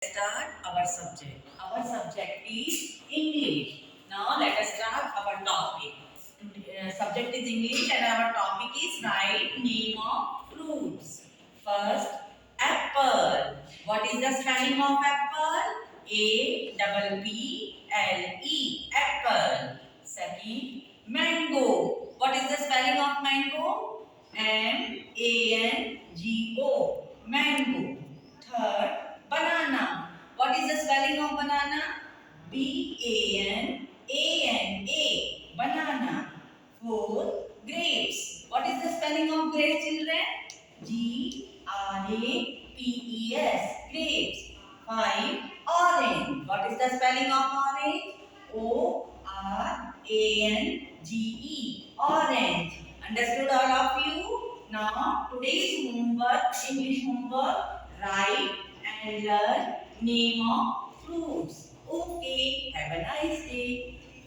Start our subject. Our subject is English. Now let us start our topic. Subject is English and our topic is write name of fruits. First, apple. What is the spelling of apple? A-double-P-L-E. Apple. Second, mango. What is the spelling of mango? M-A-N-G-O. Mango. Third, banana. What is the spelling of banana? B-A-N-A-N-A. Banana. Fourth, grapes. What is the spelling of grapes, children? G-R-A-P-E-S. Grapes. Five, orange. What is the spelling of orange? O-R-A-N-G-E. Orange. Understood all of you? Now, today's homework, English homework, write and learn name of fruits. Okay, have a nice day.